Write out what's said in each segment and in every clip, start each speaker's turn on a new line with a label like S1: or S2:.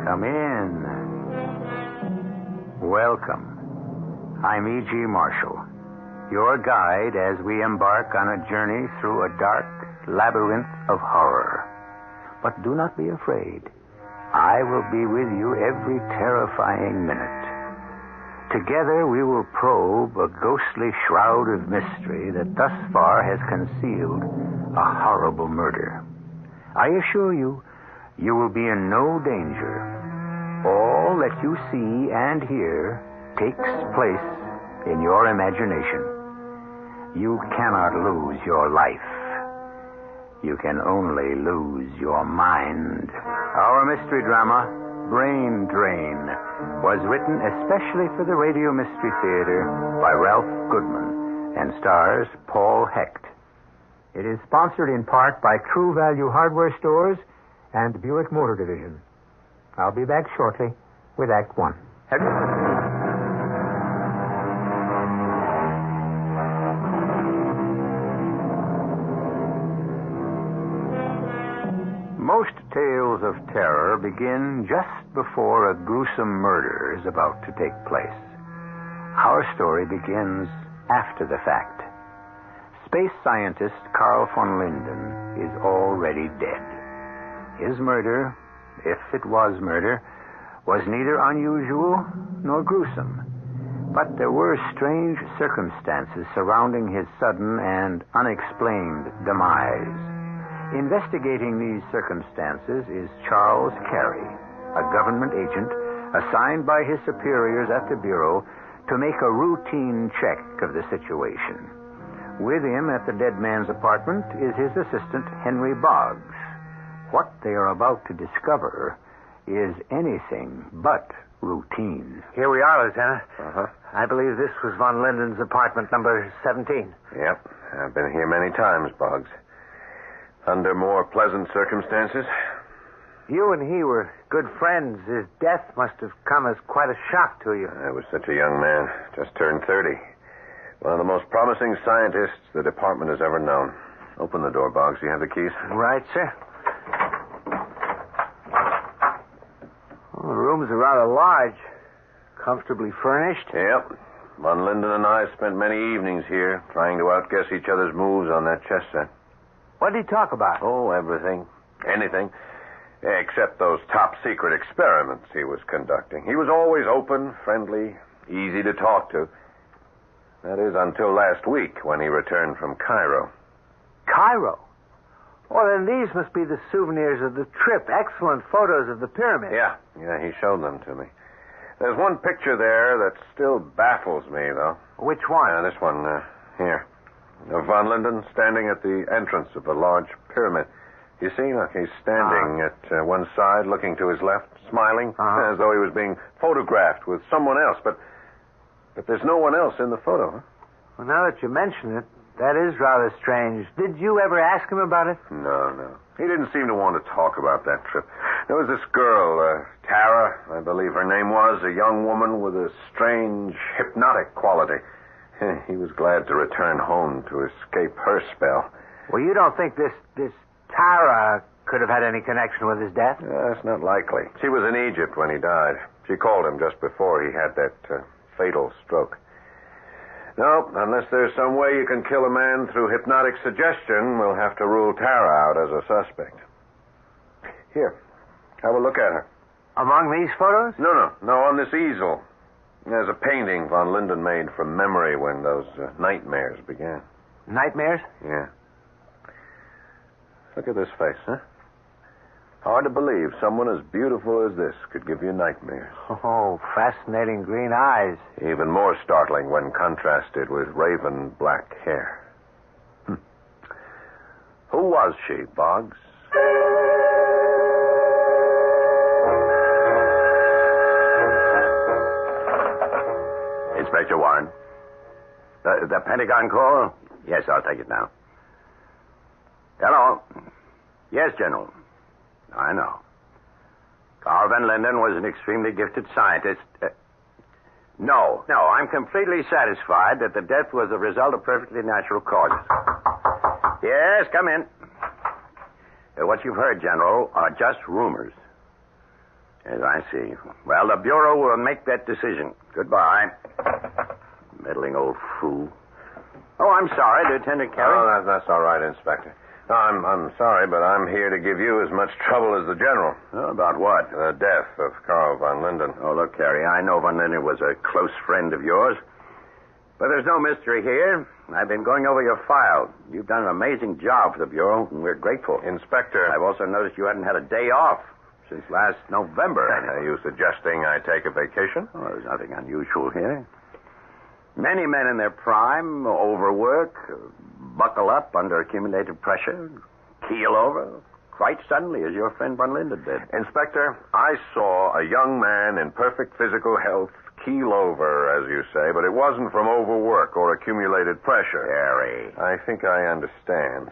S1: Come in. Welcome. I'm E.G. Marshall, your guide as we embark on a journey through a dark labyrinth of horror. But do not be afraid. I will be with you every terrifying minute. Together we will probe a ghostly shroud of mystery that thus far has concealed a horrible murder. I assure you, you will be in no danger. All that you see and hear takes place in your imagination. You cannot lose your life. You can only lose your mind. Our mystery drama, Brain Drain, was written especially for the Radio Mystery Theater by Ralph Goodman and stars Paul Hecht. It is sponsored in part by True Value Hardware Stores and Buick Motor Division. I'll be back shortly with Act One. Most tales of terror begin just before a gruesome murder is about to take place. Our story begins after the fact. Space scientist Carl von Linden is already dead. His murder, if it was murder, was neither unusual nor gruesome. But there were strange circumstances surrounding his sudden and unexplained demise. Investigating these circumstances is Charles Carey, a government agent assigned by his superiors at the Bureau to make a routine check of the situation. With him at the dead man's apartment is his assistant, Henry Boggs. What they are about to discover is anything but routine.
S2: Here we are, Lieutenant.
S3: Uh-huh.
S2: I believe this was von Linden's apartment number 17.
S3: Yep. I've been here many times, Boggs. Under more pleasant circumstances.
S2: You and he were good friends. His death must have come as quite a shock to you.
S3: I was such a young man. Just turned 30. One of the most promising scientists the department has ever known. Open the door, Boggs. Do you have the keys?
S2: Right, sir. Well, the rooms are rather large. Comfortably furnished.
S3: Yep. Von Linden and I spent many evenings here trying to outguess each other's moves on that chess set.
S2: What did he talk about?
S3: Oh, everything. Anything. Except those top-secret experiments he was conducting. He was always open, friendly, easy to talk to. That is, until last week when he returned from Cairo.
S2: Cairo? Well, then these must be the souvenirs of the trip. Excellent photos of the pyramid.
S3: Yeah, he showed them to me. There's one picture there that still baffles me, though.
S2: Which one?
S3: This one, here. Von Linden standing at the entrance of a large pyramid. You see, look, he's standing at one side, looking to his left, smiling, as though he was being photographed with someone else. But there's no one else in the photo, huh?
S2: Well, now that you mention it, that is rather strange. Did you ever ask him about it?
S3: No. He didn't seem to want to talk about that trip. There was this girl, Tara, I believe her name was, a young woman with a strange hypnotic quality. He was glad to return home to escape her spell.
S2: Well, you don't think this Tara could have had any connection with his death?
S3: That's not likely. She was in Egypt when he died. She called him just before he had that fatal stroke. No, unless there's some way you can kill a man through hypnotic suggestion, we'll have to rule Tara out as a suspect. Here, have a look at her.
S2: Among these photos?
S3: No, on this easel. There's a painting von Linden made from memory when those nightmares began.
S2: Nightmares?
S3: Yeah. Look at this face, huh? Hard to believe someone as beautiful as this could give you nightmares.
S2: Oh, fascinating green eyes.
S3: Even more startling when contrasted with raven black hair. Who was she, Boggs?
S4: Inspector Warren. The Pentagon call? Yes, I'll take it now. Hello. Yes, General. I know. Carl van Linden was an extremely gifted scientist. No, I'm completely satisfied that the death was the result of perfectly natural causes. Yes, come in. What you've heard, General, are just rumors. Yes, I see. Well, the Bureau will make that decision. Goodbye. Meddling old fool. Oh, I'm sorry, Lieutenant Carey.
S3: Oh, that's all right, Inspector. No, I'm sorry, but I'm here to give you as much trouble as the General.
S4: Oh, about what?
S3: The death of Carl von Linden.
S4: Oh, look, Carey, I know von Linden was a close friend of yours. But there's no mystery here. I've been going over your file. You've done an amazing job for the Bureau, and we're grateful.
S3: Inspector.
S4: I've also noticed you hadn't had a day off since last November.
S3: Are you suggesting I take a vacation?
S4: Oh, there's nothing unusual here. Many men in their prime overwork, buckle up under accumulated pressure, keel over, quite suddenly, as your friend von Linden did.
S3: Inspector, I saw a young man in perfect physical health keel over, as you say, but it wasn't from overwork or accumulated pressure.
S4: Harry.
S3: I think I understand.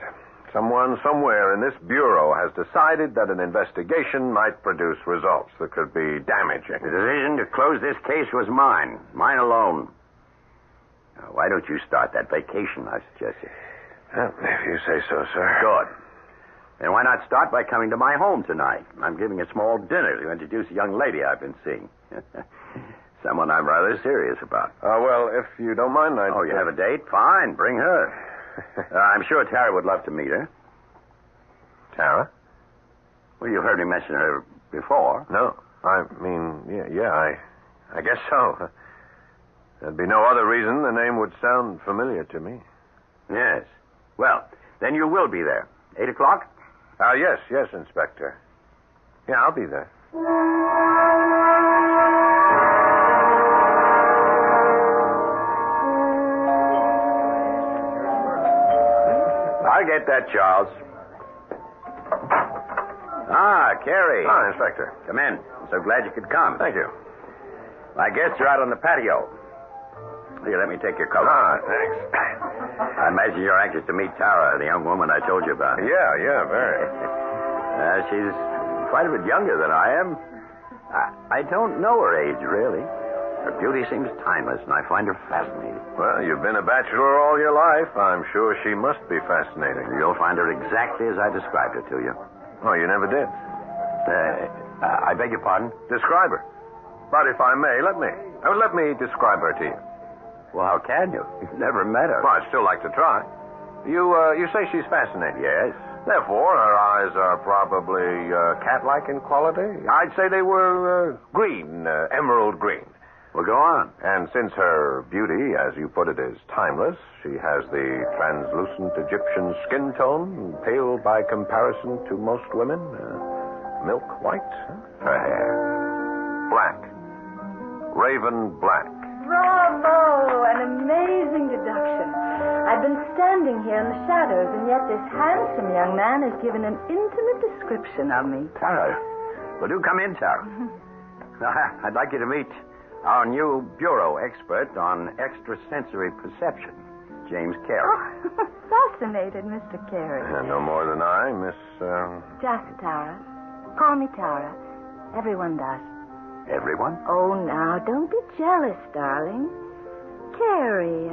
S3: Someone somewhere in this Bureau has decided that an investigation might produce results that could be damaging.
S4: The decision to close this case was mine alone. Now, why don't you start that vacation I suggested?
S3: Well, if you say so, sir.
S4: Good. Then why not start by coming to my home tonight? I'm giving a small dinner to introduce a young lady I've been seeing. Someone I'm rather serious about.
S3: Well, if you don't mind, I'd...
S4: Oh, you have a date? Fine, bring her. I'm sure Tara would love to meet her.
S3: Tara?
S4: Well, you've heard me mention her before.
S3: No. I mean, yeah, I guess so. There'd be no other reason the name would sound familiar to me.
S4: Yes. Well, then you will be there. 8 o'clock?
S3: Yes, Inspector. Yeah, I'll be there.
S4: I'll get that, Charles. Carey.
S3: Inspector.
S4: Come in. I'm so glad you could come.
S3: Thank you.
S4: I guess you're out on the patio. Here, let me take your coat.
S3: Thanks.
S4: I imagine you're anxious to meet Tara, the young woman I told you about.
S3: Yeah, very.
S4: She's quite a bit younger than I am. I don't know her age, really. Her beauty seems timeless, and I find her fascinating.
S3: Well, you've been a bachelor all your life. I'm sure she must be fascinating.
S4: You'll find her exactly as I described her to you.
S3: Oh, you never did?
S4: I beg your pardon?
S3: Describe her. But if I may, let me describe her to you.
S4: Well, how can you? You've never met her.
S3: Well, I'd still like to try. You say she's fascinating.
S4: Yes.
S3: Therefore, her eyes are probably cat-like in quality. I'd say they were green, emerald green.
S4: Well, go on.
S3: And since her beauty, as you put it, is timeless, she has the translucent Egyptian skin tone, pale by comparison to most women. Milk white. Her hair. Black. Raven black.
S5: Bravo! An amazing deduction. I've been standing here in the shadows, and yet this handsome young man has given an intimate description of me.
S4: Tara. Well, do come in, Tara. I'd like you to meet our new Bureau expert on extrasensory perception, James Carey.
S5: Oh, fascinated, Mr. Carey.
S3: No more than I, Miss...
S5: Just Tara. Call me Tara. Everyone does.
S4: Everyone?
S5: Oh, now, don't be jealous, darling. Carey,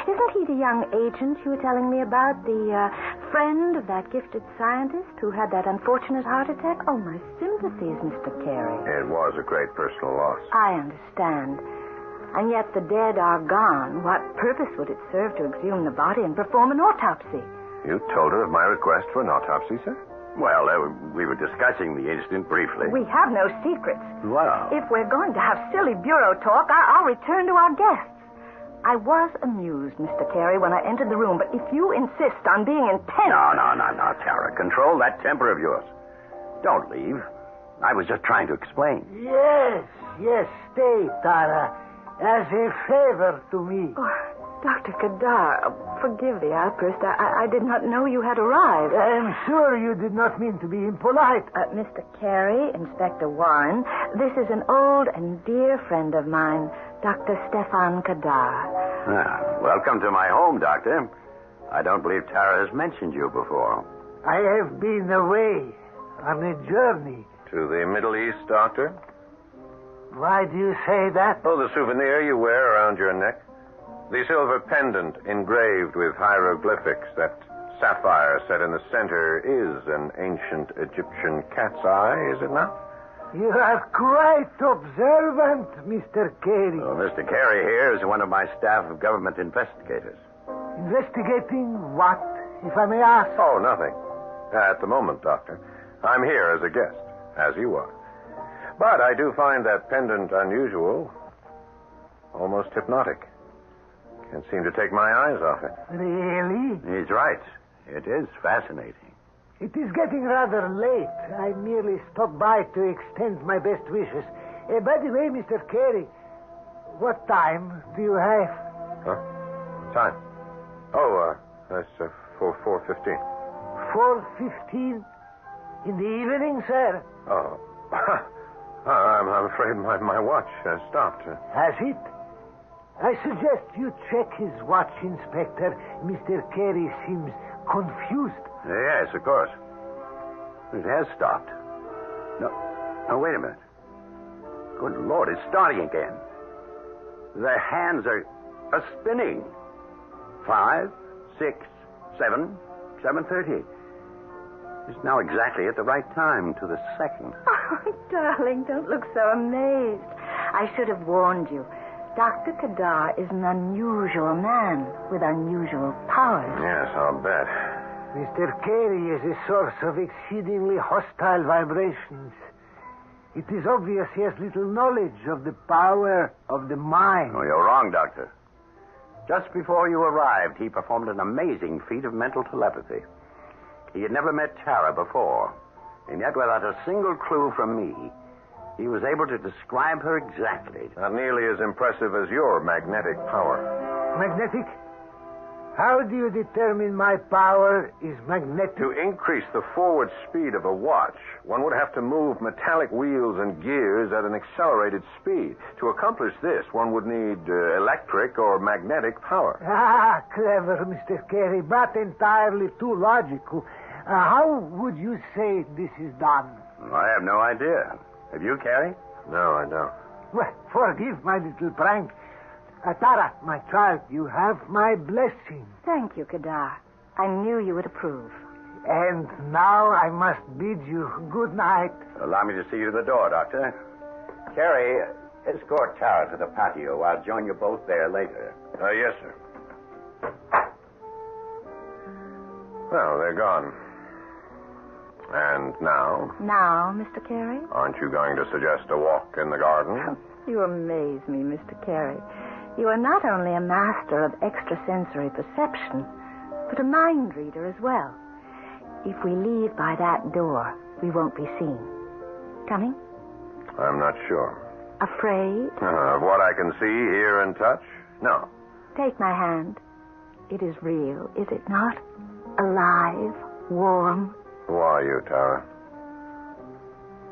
S5: isn't he the young agent you were telling me about? The friend of that gifted scientist who had that unfortunate heart attack? Oh, my sympathies, Mr. Carey.
S3: It was a great personal loss.
S5: I understand. And yet the dead are gone. What purpose would it serve to exhume the body and perform an autopsy?
S3: You told her of my request for an autopsy, sir?
S4: Well, we were discussing the incident briefly.
S5: We have no secrets.
S4: Well.
S5: If we're going to have silly bureau talk, I'll return to our guests. I was amused, Mr. Carey, when I entered the room, but if you insist on being intense...
S4: No, Tara. Control that temper of yours. Don't leave. I was just trying to explain.
S2: Yes, stay, Tara. As a favor to me.
S5: Oh, Dr. Kadar, forgive the outburst. I did not know you had arrived.
S2: I'm sure you did not mean to be impolite.
S5: Mr. Carey, Inspector Warren, this is an old and dear friend of mine, Dr. Stefan Kadar.
S4: Welcome to my home, Doctor. I don't believe Tara has mentioned you before.
S2: I have been away on a journey.
S3: To the Middle East, Doctor?
S2: Why do you say that?
S3: Oh, the souvenir you wear around your neck. The silver pendant engraved with hieroglyphics. That sapphire set in the center is an ancient Egyptian cat's eye, is it not?
S2: You are quite observant, Mr. Carey.
S4: Well, Mr. Carey here is one of my staff of government investigators.
S2: Investigating what, if I may ask?
S3: Oh, nothing. At the moment, Doctor. I'm here as a guest, as you are. But I do find that pendant unusual, almost hypnotic. Can't seem to take my eyes off it.
S2: Really?
S4: He's right. It is fascinating.
S2: It is getting rather late. I merely stopped by to extend my best wishes. By the way, Mr. Carey, what time do you have?
S3: Huh? Time? Oh, that's 4:15.
S2: 4:15 in the evening, sir.
S3: Oh. I'm afraid my watch has stopped.
S2: Has it? I suggest you check his watch, Inspector. Mr. Carey seems confused.
S4: Yes, of course. It has stopped. No, wait a minute. Good Lord, it's starting again. The hands are spinning. 5, 6, 7, 7:30. It's now exactly at the right time to the second.
S5: Oh, darling, don't look so amazed. I should have warned you. Dr. Kadar is an unusual man with unusual powers.
S3: Yes, I'll bet.
S2: Mr. Carey is a source of exceedingly hostile vibrations. It is obvious he has little knowledge of the power of the mind.
S4: Oh, you're wrong, Doctor. Just before you arrived, he performed an amazing feat of mental telepathy. He had never met Tara before, and yet without a single clue from me, he was able to describe her exactly.
S3: Not nearly as impressive as your magnetic power.
S2: Magnetic? How do you determine my power is magnetic?
S3: To increase the forward speed of a watch, one would have to move metallic wheels and gears at an accelerated speed. To accomplish this, one would need electric or magnetic power.
S2: Ah, clever, Mr. Carey, but entirely too logical. How would you say this is done?
S4: I have no idea. Have you, Carey?
S3: No, I don't.
S2: Well, forgive my little prank. Tara, my child, you have my blessing.
S5: Thank you, Kadar. I knew you would approve.
S2: And now I must bid you good night.
S4: Allow me to see you to the door, Doctor. Carey, escort Tara to the patio. I'll join you both there later.
S3: Yes, sir. Well, they're gone. And now?
S5: Now, Mr. Carey?
S3: Aren't you going to suggest a walk in the garden?
S5: You amaze me, Mr. Carey. You are not only a master of extrasensory perception, but a mind reader as well. If we leave by that door, we won't be seen. Coming?
S3: I'm not sure.
S5: Afraid?
S3: Of what I can see, hear, and touch? No.
S5: Take my hand. It is real, is it not? Alive, warm.
S3: Who are you, Tara?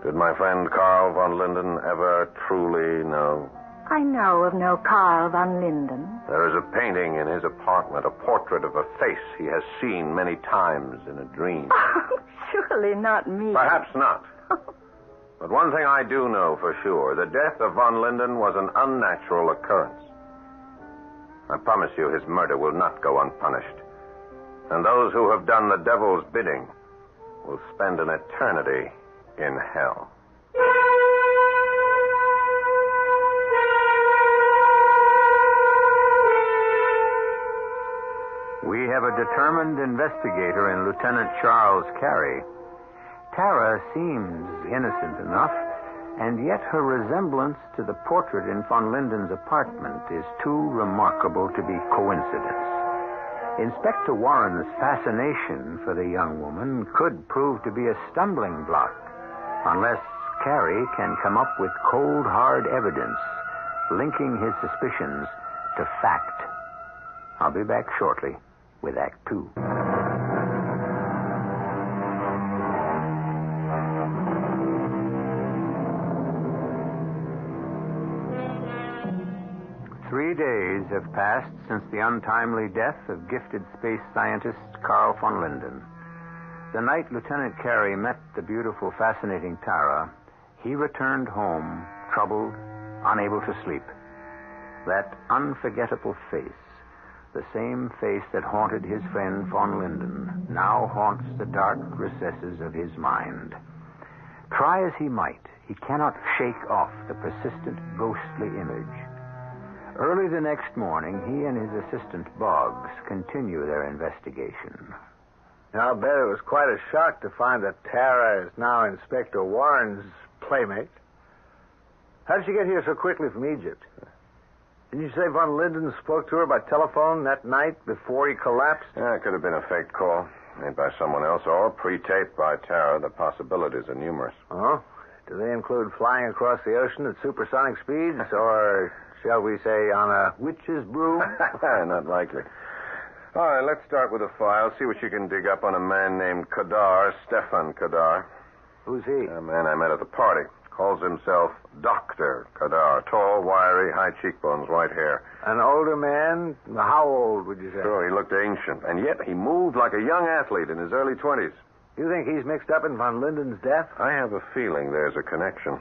S3: Did my friend Carl von Linden ever truly know?
S5: I know of no Carl von Linden.
S3: There is a painting in his apartment, a portrait of a face he has seen many times in a dream.
S5: Oh, surely not me.
S3: Perhaps not. But one thing I do know for sure, the death of von Linden was an unnatural occurrence. I promise you his murder will not go unpunished. And those who have done the devil's bidding will spend an eternity in hell.
S1: We have a determined investigator in Lieutenant Charles Carey. Tara seems innocent enough, and yet her resemblance to the portrait in von Linden's apartment is too remarkable to be coincidence. Inspector Warren's fascination for the young woman could prove to be a stumbling block, unless Carey can come up with cold, hard evidence linking his suspicions to fact. I'll be back shortly with Act 2. Three days have passed since the untimely death of gifted space scientist Carl von Linden. The night Lieutenant Carey met the beautiful, fascinating Tara, he returned home, troubled, unable to sleep. That unforgettable face, the same face that haunted his friend von Linden, now haunts the dark recesses of his mind. Try as he might, He cannot shake off the persistent, ghostly image. Early the next morning, he and his assistant, Boggs, continue their investigation.
S2: I'll bet it was quite a shock to find that Tara is now Inspector Warren's playmate. How did she get here so quickly from Egypt? Didn't you say Von Linden spoke to her by telephone that night before he collapsed?
S3: Yeah, it could have been a fake call made by someone else or pre-taped by Tara. The possibilities are numerous.
S2: Oh? Do they include flying across the ocean at supersonic speeds or, shall we say, on a witch's broom?
S3: Not likely. All right, let's start with the file. See what you can dig up on a man named Kadar, Stefan Kadar.
S2: Who's he?
S3: A man I met at the party. Calls himself Dr. Kadar. Tall, wiry, high cheekbones, white hair.
S2: An older man? How old would you say?
S3: Sure, he looked ancient. And yet he moved like a young athlete in his early 20s.
S2: You think he's mixed up in Von Linden's death?
S3: I have a feeling there's a connection.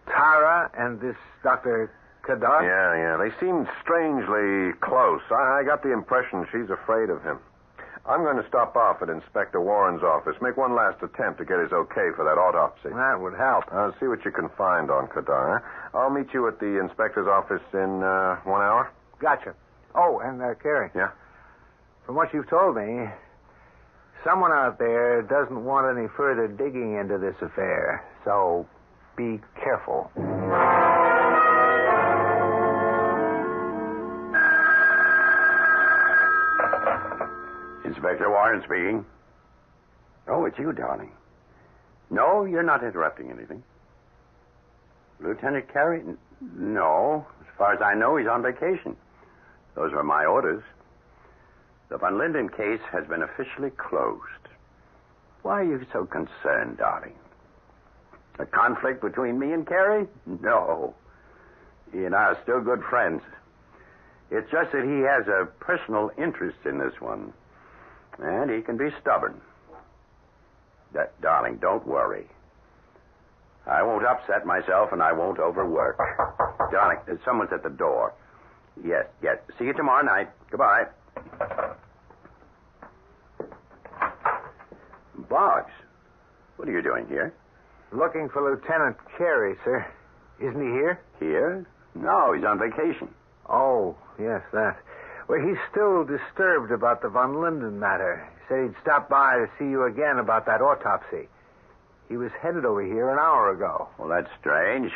S2: Tara and this Dr. Kadar?
S3: Yeah. They seemed strangely close. I got the impression she's afraid of him. I'm going to stop off at Inspector Warren's office, make one last attempt to get his okay for that autopsy.
S2: That would help.
S3: I'll see what you can find on Kadar. I'll meet you at the inspector's office in 1 hour.
S2: Gotcha. Oh, and Carrie.
S3: Yeah?
S2: From what you've told me, someone out there doesn't want any further digging into this affair, so be careful.
S4: Inspector Warren speaking. Oh, it's you, darling. No, you're not interrupting anything. Lieutenant Carey? No. As far as I know, he's on vacation. Those were my orders. The Von Linden case has been officially closed. Why are you so concerned, darling? A conflict between me and Carey? No. He and I are still good friends. It's just that he has a personal interest in this one. And he can be stubborn. Darling, don't worry. I won't upset myself and I won't overwork. Darling, someone's at the door. Yes. See you tomorrow night. Goodbye. Boggs, what are you doing here?
S2: Looking for Lieutenant Carey, sir. Isn't he here?
S4: Here? No, he's on vacation.
S2: Oh, yes, that. Well, he's still disturbed about the Von Linden matter. He said he'd stop by to see you again about that autopsy. He was headed over here an hour ago.
S4: Well, that's strange.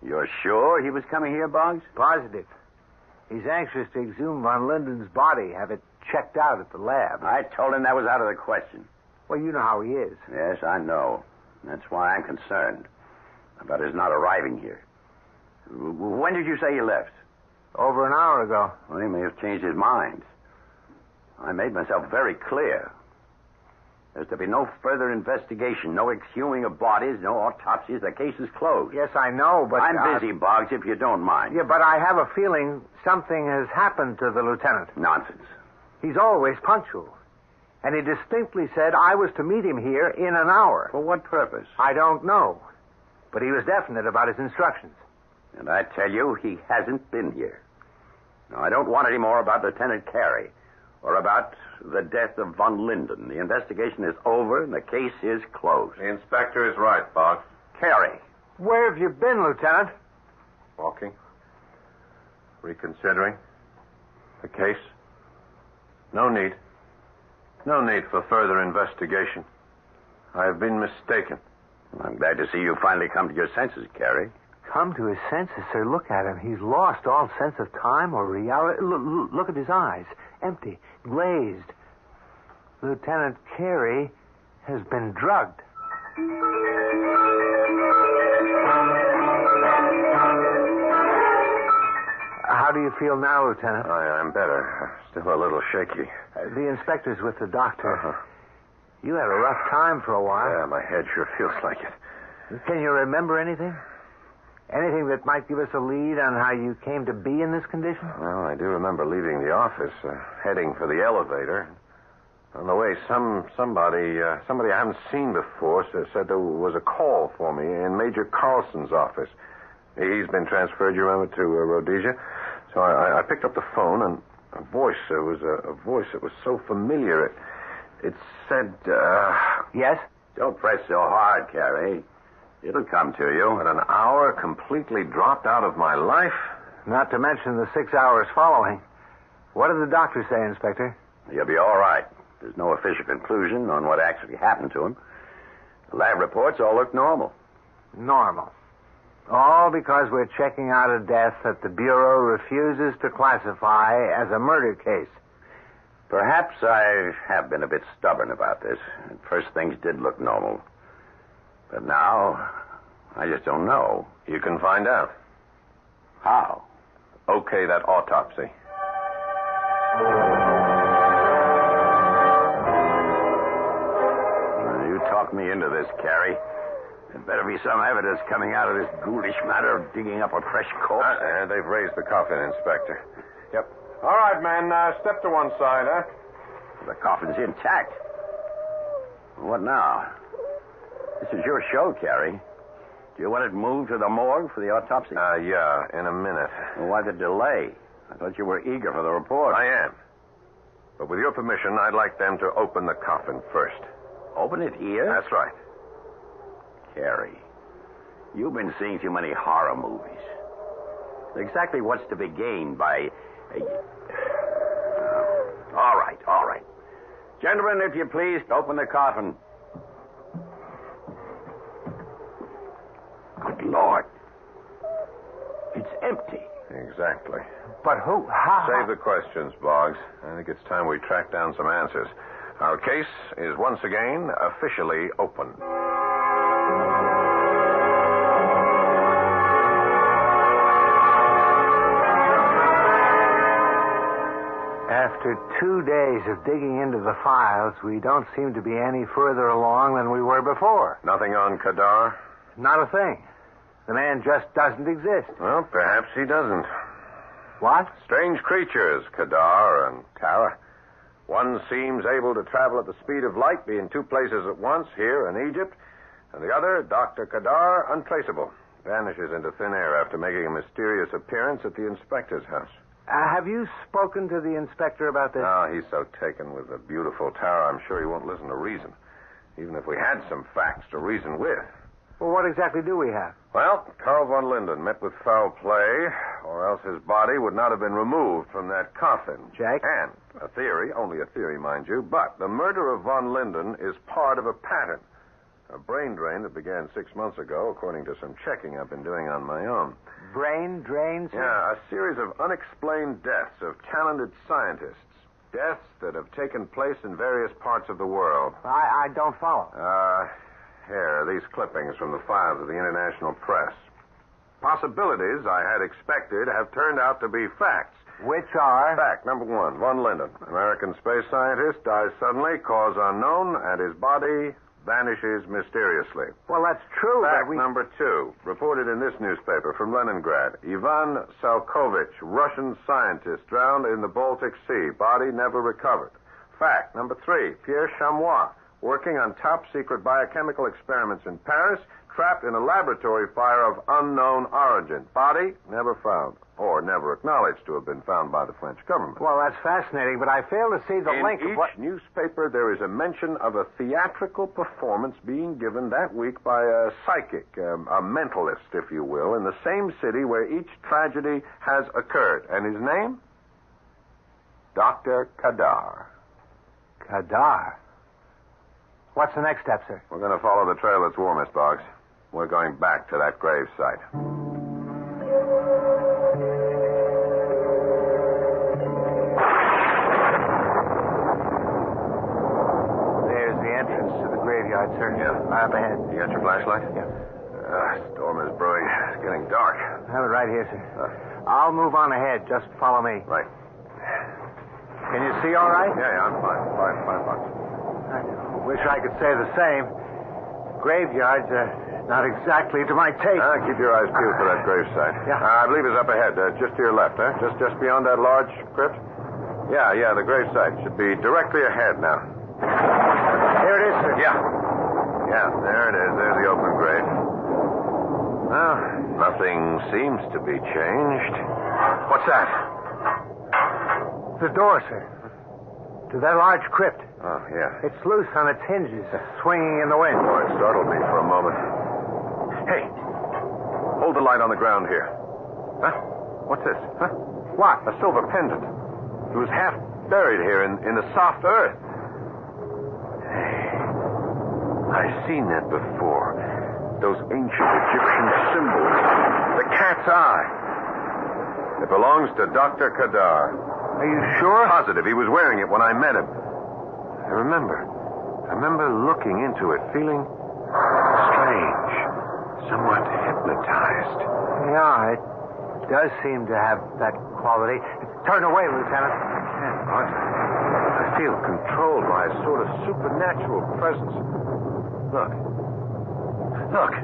S4: You're sure he was coming here, Boggs?
S2: Positive. He's anxious to exhume Von Linden's body, have it checked out at the lab.
S4: I told him that was out of the question.
S2: Well, you know how he is.
S4: Yes, I know. That's why I'm concerned about his not arriving here. When did you say he left?
S2: Over an hour ago.
S4: Well, he may have changed his mind. I made myself very clear. There's to be no further investigation, no exhuming of bodies, no autopsies. The case is closed.
S2: Yes, I know, but...
S4: I'm busy, Boggs, if you don't mind.
S2: Yeah, but I have a feeling something has happened to the lieutenant.
S4: Nonsense.
S2: He's always punctual. And he distinctly said I was to meet him here in an hour.
S4: For what purpose?
S2: I don't know. But he was definite about his instructions.
S4: And I tell you, he hasn't been here. Now, I don't want any more about Lieutenant Carey or about the death of Von Linden. The investigation is over and the case is closed.
S3: The inspector is right, Boggs.
S4: Carey.
S2: Where have you been, Lieutenant?
S3: Walking. Reconsidering. The case. No need. No need for further investigation. I have been mistaken.
S4: I'm glad to see you finally come to your senses, Carey.
S2: Come to his senses, sir. Look at him. He's lost all sense of time or reality. Look at his eyes. Empty. Glazed. Lieutenant Carey has been drugged. How do you feel now, Lieutenant?
S3: I'm better. Still a little shaky.
S2: The inspector's with the doctor. Uh-huh. You had a rough time for a while.
S3: Yeah, my head sure feels like it.
S2: Can you remember anything? Anything that might give us a lead on how you came to be in this condition?
S3: Well, I do remember leaving the office, heading for the elevator. On the way, somebody I haven't seen before said there was a call for me in Major Carlson's office. He's been transferred, you remember, to Rhodesia. So I picked up the phone, and a voice that was so familiar. It said,
S2: Yes?
S4: Don't press so hard, Carey. It'll come to you.
S3: But an hour completely dropped out of my life?
S2: Not to mention the 6 hours following. What did the doctor say, Inspector?
S4: You'll be all right. There's no official conclusion on what actually happened to him. The lab reports all look normal.
S2: Normal. All because we're checking out a death that the Bureau refuses to classify as a murder case.
S4: Perhaps I have been a bit stubborn about this. At first, things did look normal. But now, I just don't know.
S3: You can find out.
S4: How?
S3: Okay, that autopsy.
S4: You talked me into this, Carrie. There better be some evidence coming out of this ghoulish matter of digging up a fresh corpse.
S3: They've raised the coffin, Inspector. Yep. All right, man. Step to one side, huh?
S4: The coffin's intact. What now? This is your show, Carrie. Do you want it moved to the morgue for the autopsy?
S3: Yeah, in a minute.
S4: Well, why the delay? I thought you were eager for the report.
S3: I am. But with your permission, I'd like them to open the coffin first.
S4: Open it here?
S3: That's right.
S4: Carrie, you've been seeing too many horror movies. Exactly what's to be gained by... All right. Gentlemen, if you please, open the coffin. Good Lord. It's empty.
S3: Exactly.
S2: But who? How?
S3: Save the questions, Boggs. I think it's time we track down some answers. Our case is once again officially open.
S2: After 2 days of digging into the files, we don't seem to be any further along than we were before.
S3: Nothing on Kadar?
S2: Not a thing. The man just doesn't exist.
S3: Well, perhaps he doesn't.
S2: What?
S3: Strange creatures, Kadar and Tara. One seems able to travel at the speed of light, be in two places at once, here in Egypt, and the other, Dr. Kadar, untraceable. Vanishes into thin air after making a mysterious appearance at the inspector's house.
S2: Have you spoken to the inspector about this?
S3: Oh, he's so taken with the beautiful Tara, I'm sure he won't listen to reason. Even if we had some facts to reason with.
S2: Well, what exactly do we have?
S3: Well, Carl von Linden met with foul play, or else his body would not have been removed from that coffin.
S2: Jack?
S3: And a theory, only a theory, mind you, but the murder of von Linden is part of a pattern. A brain drain that began 6 months ago, according to some checking I've been doing on my own.
S2: Brain drains?
S3: Yeah, a series of unexplained deaths of talented scientists. Deaths that have taken place in various parts of the world.
S2: I don't follow.
S3: Here, these clippings from the files of the international press. Possibilities I had expected have turned out to be facts.
S2: Which are?
S3: Fact number one, von Linden, American space scientist, dies suddenly, cause unknown, and his body vanishes mysteriously.
S2: Well, that's true,
S3: Fact
S2: but we...
S3: number two, reported in this newspaper from Leningrad. Ivan Salkovich, Russian scientist, drowned in the Baltic Sea. Body never recovered. Fact number three, Pierre Chamois, working on top-secret biochemical experiments in Paris, trapped in a laboratory fire of unknown origin. Body never found, or never acknowledged to have been found by the French government.
S2: Well, that's fascinating, but I fail to see the link
S3: In
S2: of what...
S3: each newspaper, there is a mention of a theatrical performance being given that week by a psychic, a mentalist, if you will, in the same city where each tragedy has occurred. And his name? Dr. Kadar.
S2: Kadar? What's the next step, sir?
S3: We're going to follow the trail that's warmest, Boggs. We're going back to that grave site.
S2: There's the entrance to the graveyard, sir.
S3: Yeah.
S2: Right up ahead.
S3: You got your flashlight?
S2: Yeah.
S3: Storm is brewing. It's getting dark.
S2: I have it right here, sir. I'll move on ahead. Just follow me.
S3: Right.
S2: Can you see all right?
S3: Yeah, I'm fine. Fine, Boggs.
S2: I wish I could say the same. Graveyards are not exactly to my taste.
S3: Keep your eyes peeled for that gravesite.
S2: Yeah.
S3: I believe it's up ahead, just to your left, huh? Just beyond that large crypt? Yeah, the gravesite should be directly ahead now.
S2: Here it is, sir.
S3: Yeah, there it is. There's the open grave. Well, nothing seems to be changed. What's that?
S2: The door, sir. To that large crypt.
S3: Oh, yeah.
S2: It's loose on its hinges, swinging in the wind.
S3: Oh, it startled me for a moment. Hey, hold the light on the ground here. Huh? What's this? Huh?
S2: What?
S3: A silver pendant. It was half buried here in the soft earth. Hey, I've seen that before. Those ancient Egyptian symbols. The cat's eye. It belongs to Dr. Kadar.
S2: Are you sure?
S3: Positive. He was wearing it when I met him. I remember looking into it, feeling strange, somewhat hypnotized.
S2: Yeah, it does seem to have that quality. Turn away, Lieutenant.
S3: What? I feel controlled by a sort of supernatural presence. Look.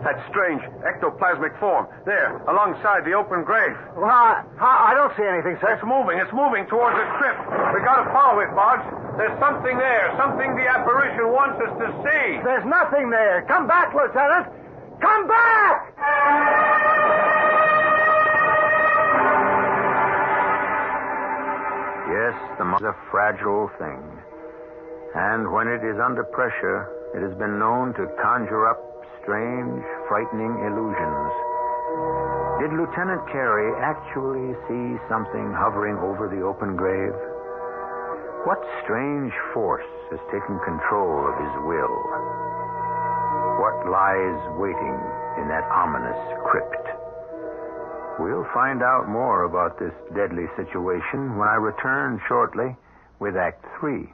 S3: That strange ectoplasmic form. There, alongside the open grave.
S2: Well, I don't see anything, sir.
S3: It's moving towards the crypt. We gotta follow it, Boggs. There's something there, something the apparition wants us to see.
S2: There's nothing there. Come back, Lieutenant. Come back!
S1: Yes, the mind is a fragile thing. And when it is under pressure, it has been known to conjure up strange, frightening illusions. Did Lieutenant Carey actually see something hovering over the open grave? What strange force has taken control of his will? What lies waiting in that ominous crypt? We'll find out more about this deadly situation when I return shortly with Act 3.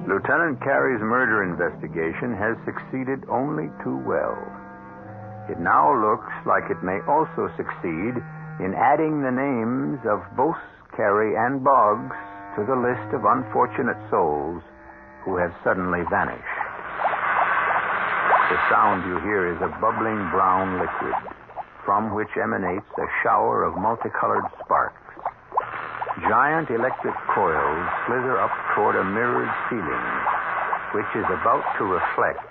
S1: Lieutenant Carey's murder investigation has succeeded only too well. It now looks like it may also succeed in adding the names of both Carey and Boggs to the list of unfortunate souls who have suddenly vanished. The sound you hear is a bubbling brown liquid from which emanates a shower of multicolored sparks. Giant electric coils slither up toward a mirrored ceiling, which is about to reflect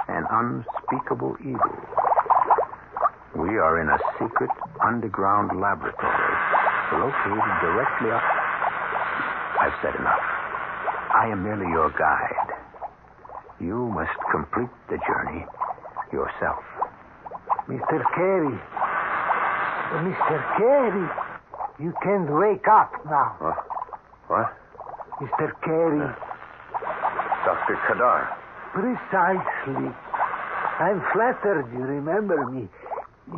S1: an unspeakable evil. We are in a secret underground laboratory located directly up. I've said enough. I am merely your guide. You must complete the journey yourself.
S2: Mr. Carey. Mr. Carey. You can't wake up now.
S3: What?
S2: Mr. Carey.
S3: Dr. Kadar.
S2: Precisely. I'm flattered you remember me.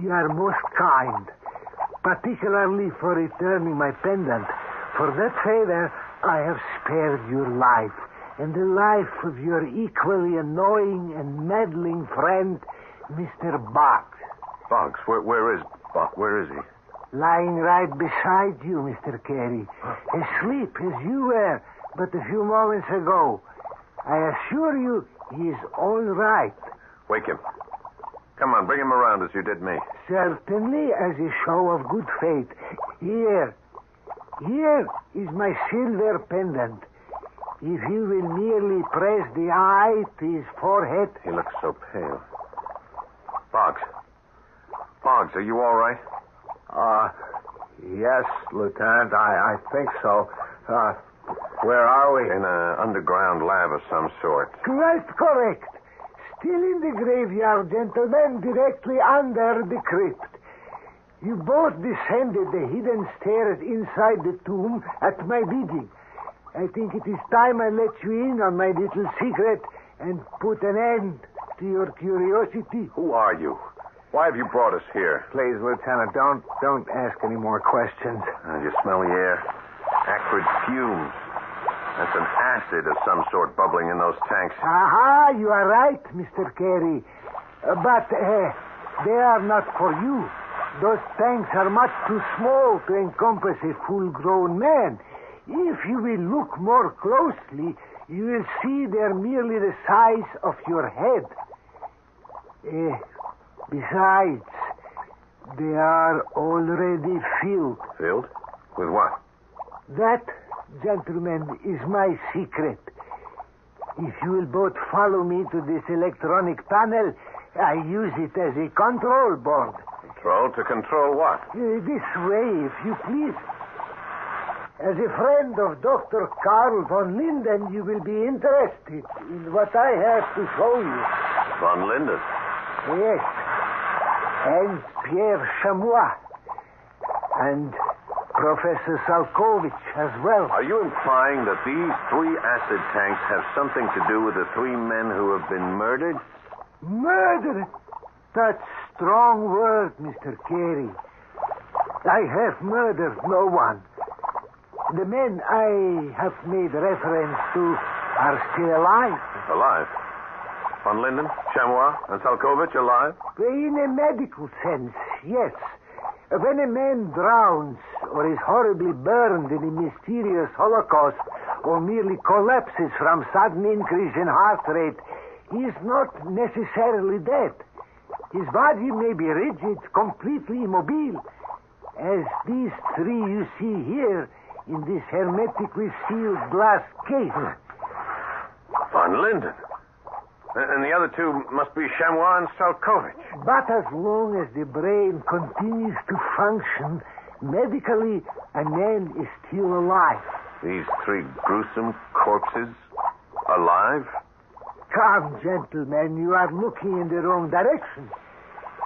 S2: You are most kind, particularly for returning my pendant. For that favor, I have spared your life and the life of your equally annoying and meddling friend, Mr. Boggs.
S3: Boggs? Where is Boggs? Where is he?
S2: Lying right beside you, Mr. Carey. Asleep as you were but a few moments ago. I assure you he is all right.
S3: Wake him. Come on, bring him around as you did me.
S2: Certainly, as a show of good faith. Here is my silver pendant. If you will merely press the eye to his forehead...
S3: He looks so pale. Boggs, are you all right?
S2: Yes, Lieutenant, I think so. Where are we?
S3: In an underground lab of some sort.
S2: Quite correct. Still in the graveyard, gentlemen, directly under the crypt. You both descended the hidden stairs inside the tomb at my bidding. I think it is time I let you in on my little secret and put an end to your curiosity.
S3: Who are you? Why have you brought us here?
S2: Please, Lieutenant, don't ask any more questions.
S3: You smell the air? Acrid fumes. That's an acid of some sort bubbling in those tanks.
S2: Aha, you are right, Mr. Carey. But they are not for you. Those tanks are much too small to encompass a full-grown man. If you will look more closely, you will see they're merely the size of your head. Besides, they are already filled.
S3: Filled? With what?
S2: That, gentlemen, is my secret. If you will both follow me to this electronic panel, I use it as a control board.
S3: Control? To control what?
S6: This way, if you please. As a friend of Dr. Karl von Linden, you will be interested in what I have to show you.
S3: Von Linden?
S6: Yes. And Pierre Chamois. And Professor Salkovich as well.
S3: Are you implying that these 3 acid tanks have something to do with the 3 men who have been murdered?
S6: Murder? That's strong word, Mr. Carey. I have murdered no one. The men I have made reference to are still alive.
S3: Alive? Von Linden, Chamois, and Salkovich alive?
S6: In a medical sense, yes. When a man drowns or is horribly burned in a mysterious holocaust or merely collapses from sudden increase in heart rate, he is not necessarily dead. His body may be rigid, completely immobile, as these 3 you see here in this hermetically sealed glass case.
S3: Von Linden. And the other 2 must be Chamois and Salkovich.
S6: But as long as the brain continues to function, medically, a man is still alive.
S3: These 3 gruesome corpses alive?
S6: Come, gentlemen, you are looking in the wrong direction.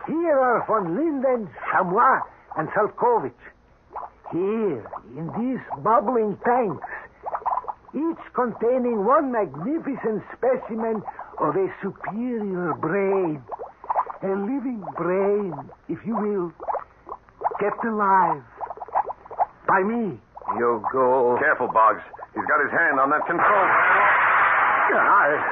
S6: Here are von Linden, Chamois, and Salkovich. Here, in these bubbling tanks, each containing one magnificent specimen of a superior brain. A living brain, if you will, kept alive by me.
S2: You go.
S3: Careful, Boggs. He's got his hand on that control panel.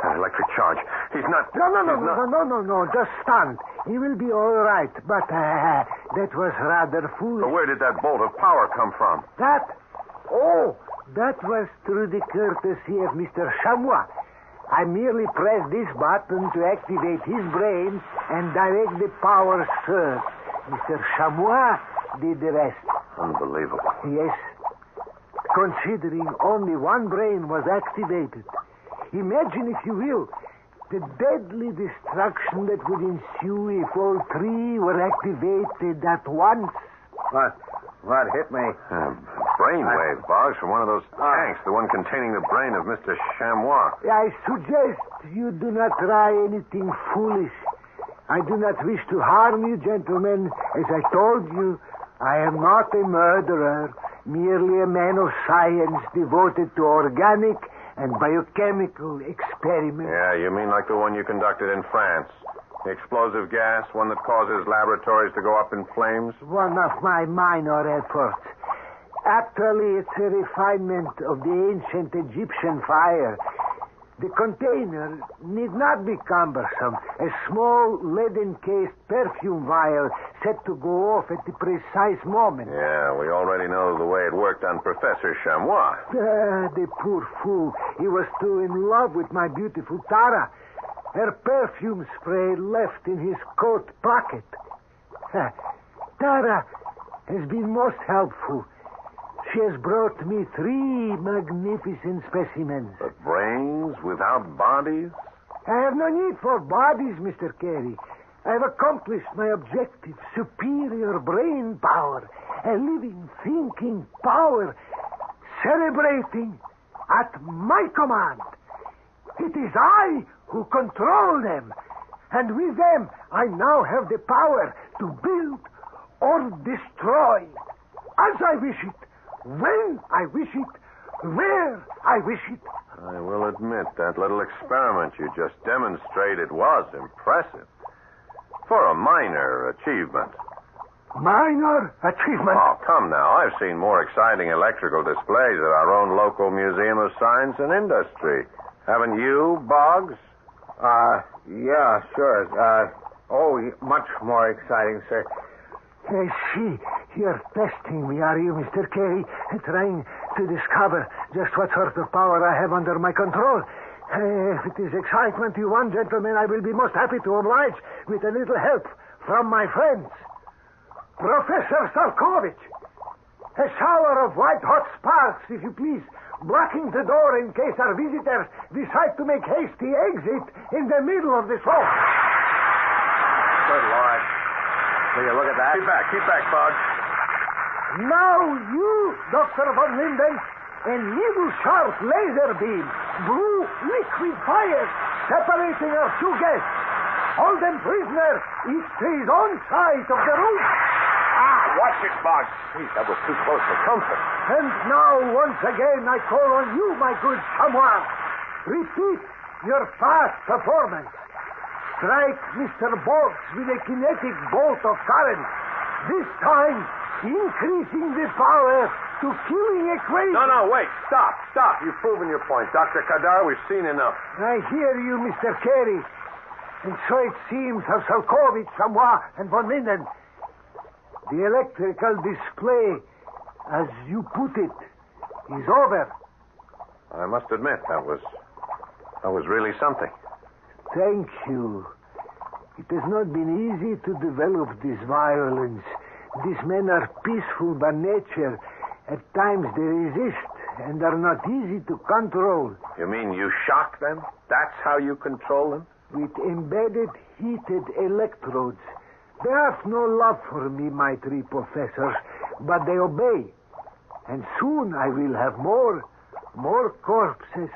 S3: Electric charge. He's not...
S6: No. Just stand. He will be all right. But that was rather foolish.
S3: But where did that bolt of power come from?
S6: That? Oh, that was through the courtesy of Mr. Chamois. I merely pressed this button to activate his brain and direct the power surge. Mr. Chamois did the rest.
S3: Unbelievable.
S6: Yes. Considering only one brain was activated. Imagine, if you will, the deadly destruction that would ensue if all 3 were activated at once.
S2: What hit me?
S3: Brainwave, Boggs, from one of those tanks, the one containing the brain of Mr. Chamois.
S6: I suggest you do not try anything foolish. I do not wish to harm you, gentlemen. As I told you, I am not a murderer, merely a man of science devoted to organic and biochemical experiments.
S3: Yeah, you mean like the one you conducted in France? The explosive gas, one that causes laboratories to go up in flames?
S6: One of my minor efforts. Actually, it's a refinement of the ancient Egyptian fire. The container need not be cumbersome. A small lead-encased perfume vial set to go off at the precise moment.
S3: Yeah, we already know the way it worked on Professor Chamois.
S6: The poor fool. He was too in love with my beautiful Tara. Her perfume spray left in his coat pocket. Tara has been most helpful. She has brought me 3 magnificent specimens.
S3: But brains without bodies?
S6: I have no need for bodies, Mr. Carey. I have accomplished my objective. Superior brain power. A living, thinking power. Celebrating at my command. It is I who control them. And with them, I now have the power to build or destroy. As I wish it. When I wish it, where I wish it.
S3: I will admit that little experiment you just demonstrated was impressive. For a minor achievement.
S6: Minor achievement?
S3: Oh, come now. I've seen more exciting electrical displays at our own local Museum of Science and Industry. Haven't you, Boggs?
S2: Yeah, sure. Much more exciting, sir.
S6: I see. You're testing me, are you, Mr. Carey? Trying to discover just what sort of power I have under my control. If it is excitement you want, gentlemen, I will be most happy to oblige with a little help from my friends. Professor Salkovich. A shower of white-hot sparks, if you please, blocking the door in case our visitors decide to make hasty exit in the middle of this hall.
S3: Good Lord. Will you look at that? Keep back, Boggs.
S6: Now you, Dr. Von Linden, a needle-sharp laser beam, blue liquid fire, separating our two guests. Hold them prisoner, each to his own side of the room.
S3: Watch it, Boggs. Jeez, that was too close for comfort.
S6: And now, once again, I call on you, my good chamois. Repeat your past performance. Strike Mr. Boggs with a kinetic bolt of current. This time, increasing the power to killing a crazy...
S3: No, wait. Stop. You've proven your point. Dr. Kadar, we've seen enough.
S6: I hear you, Mr. Carey. And so it seems of Salkovich, Chamois, and Von Linden. The electrical display, as you put it, is over.
S3: I must admit, that was really something.
S6: Thank you. It has not been easy to develop this violence. These men are peaceful by nature. At times they resist and are not easy to control.
S3: You mean you shock them? That's how you control them?
S6: With embedded heated electrodes. They have no love for me, my three professors, but they obey. And soon I will have more corpses,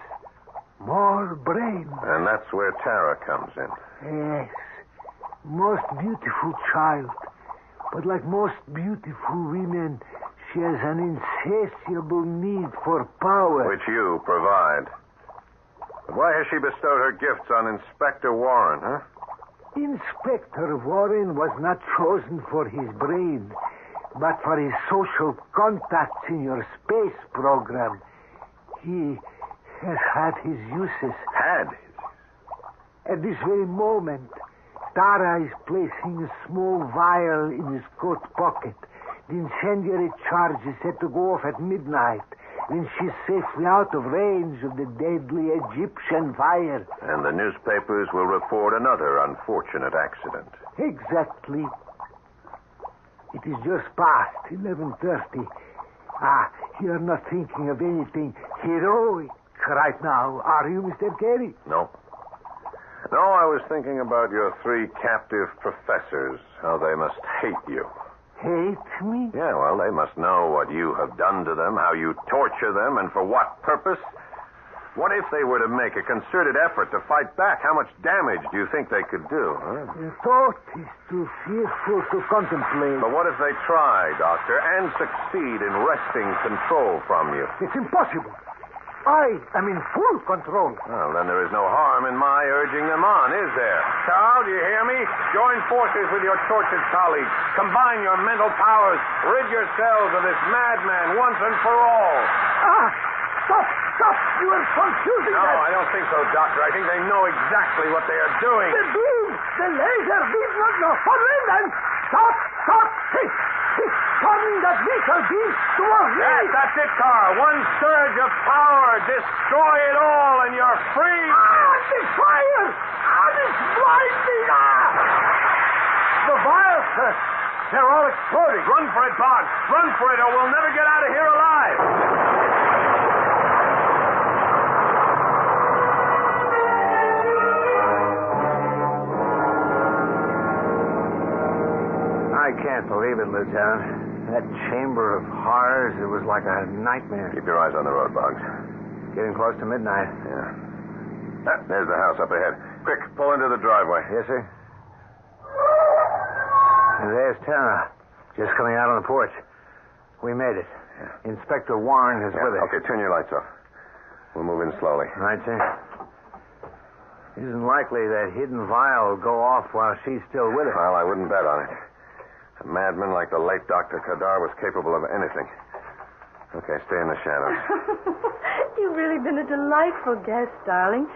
S6: more brains.
S3: And that's where Tara comes in.
S6: Yes, most beautiful child. But like most beautiful women, she has an insatiable need for power.
S3: Which you provide. But why has she bestowed her gifts on Inspector Warren, huh?
S6: Inspector Warren was not chosen for his brain, but for his social contacts in your space program. He has had his uses. At this very moment, Tara is placing a small vial in his coat pocket. The incendiary charge is set to go off at midnight, when she's safely out of range of the deadly Egyptian fire.
S3: And the newspapers will report another unfortunate accident.
S6: Exactly. It is just past 11:30. You're not thinking of anything heroic right now, are you, Mr. Carey?
S3: No, I was thinking about your three captive professors, how they must hate you.
S6: Hate me?
S3: Yeah, well, they must know what you have done to them, how you torture them, and for what purpose. What if they were to make a concerted effort to fight back? How much damage do you think they could do? Huh?
S6: The thought is too fearful to contemplate.
S3: But what if they try, Doctor, and succeed in wresting control from you?
S6: It's impossible. I am in full control.
S3: Well, then there is no harm in my urging them on, is there? Carl, do you hear me? Join forces with your tortured colleagues. Combine your mental powers. Rid yourselves of this madman once and for all.
S6: Stop! You are confusing
S3: No,
S6: them.
S3: I don't think so, Doctor. I think they know exactly what they are doing.
S6: The beam! The laser beam! No, Von Linden! Stop! He's turning that missile beam towards me!
S3: Yes, that's it, Carl. One surge of power. Destroy it all, and you're free.
S6: The fire! It's blinding! The vials, sir. They're all exploding.
S3: Run for it, Boggs. Run for it, or we'll never get out of here alive.
S2: I can't believe it, Lieutenant. That chamber of horrors, it was like a nightmare.
S3: Keep your eyes on the road, Boggs.
S2: Getting close to midnight.
S3: Yeah. There's the house up ahead. Quick, pull into the driveway.
S2: Yes, sir. And there's Tara, just coming out on the porch. We made it. Yeah. Inspector Warren is with us.
S3: Okay, turn your lights off. We'll move in slowly.
S2: Right, sir. It isn't likely that hidden vial will go off while she's still with us.
S3: Well, I wouldn't bet on it. A madman like the late Dr. Kadar was capable of anything. Okay, stay in the shadows.
S5: You've really been a delightful guest, darling.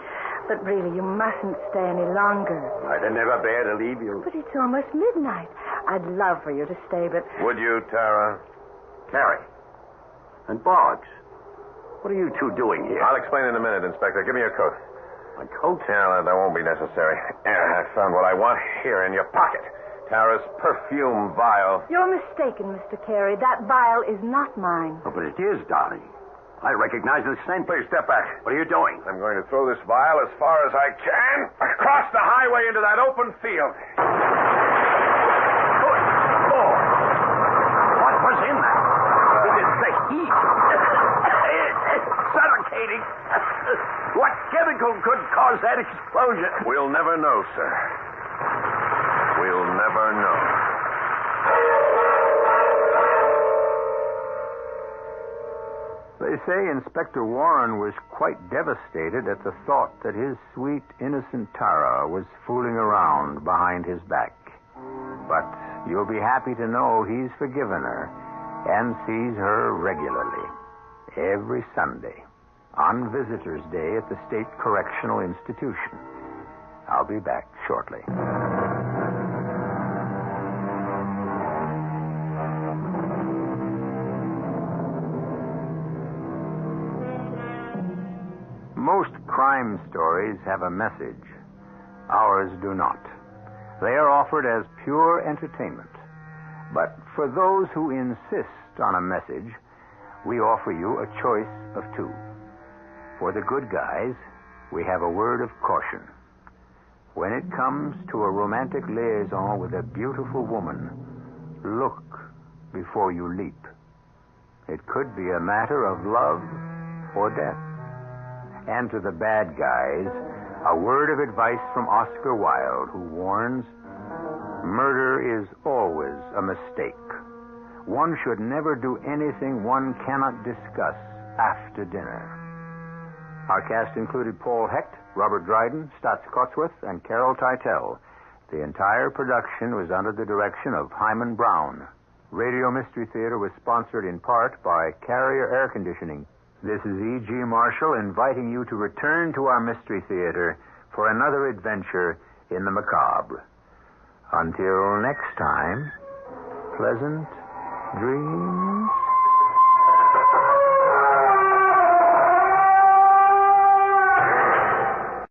S5: But really, you mustn't stay any longer.
S4: I'd never bear to leave you.
S5: But it's almost midnight. I'd love for you to stay, but...
S3: Would you, Tara?
S4: Carey. And Boggs. What are you two doing here?
S3: I'll explain in a minute, Inspector. Give me your coat.
S4: My coat?
S3: Yeah, that won't be necessary. I found what I want here in your pocket. Tara's perfume vial.
S5: You're mistaken, Mr. Carey. That vial is not mine.
S4: Oh, but it is, darling. I recognize the scent.
S3: Please step back.
S4: What are you doing?
S3: I'm going to throw this vial as far as I can across the highway into that open field.
S4: suffocating. What chemical could cause that explosion?
S3: We'll never know, sir. We'll never know.
S1: They say Inspector Warren was quite devastated at the thought that his sweet, innocent Tara was fooling around behind his back. But you'll be happy to know he's forgiven her and sees her regularly, every Sunday, on Visitors' Day at the State Correctional Institution. I'll be back shortly. Most crime stories have a message. Ours do not. They are offered as pure entertainment. But for those who insist on a message, we offer you a choice of two. For the good guys, we have a word of caution. When it comes to a romantic liaison with a beautiful woman, look before you leap. It could be a matter of love or death. And to the bad guys, a word of advice from Oscar Wilde, who warns, murder is always a mistake. One should never do anything one cannot discuss after dinner. Our cast included Paul Hecht, Robert Dryden, Stotts Cotsworth, and Carol Teitel. The entire production was under the direction of Hyman Brown. Radio Mystery Theater was sponsored in part by Carrier Air Conditioning. This is E.G. Marshall inviting you to return to our Mystery Theater for another adventure in the macabre. Until next time, pleasant dreams.